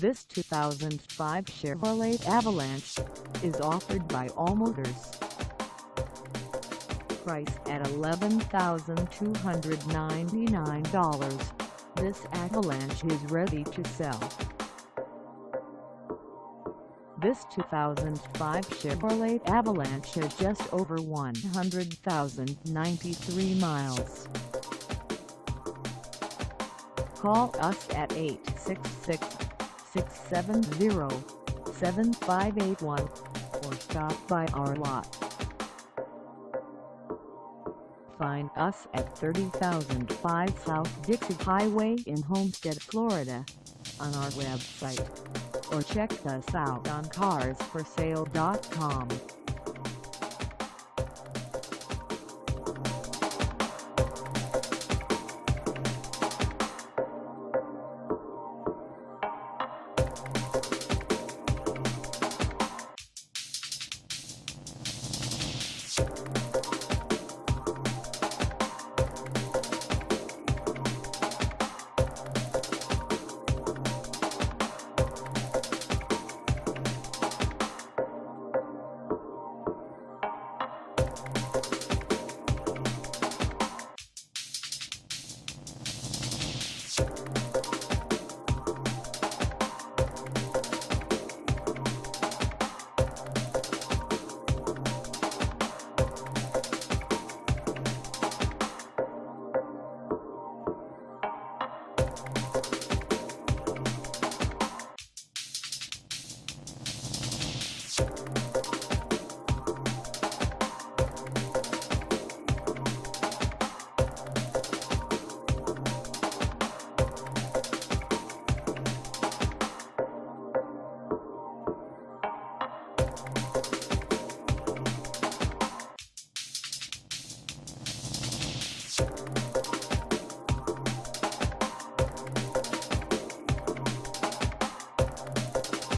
This 2005 Chevrolet Avalanche is offered by All Motors. Priced at $11,299, this Avalanche is ready to sell. This 2005 Chevrolet Avalanche has just over 100,093 miles. Call us at 866-670-7581 or stop by our lot. Find us at 30,005 South Dixie Highway in Homestead, Florida, on our website, or check us out on carsforsale.com.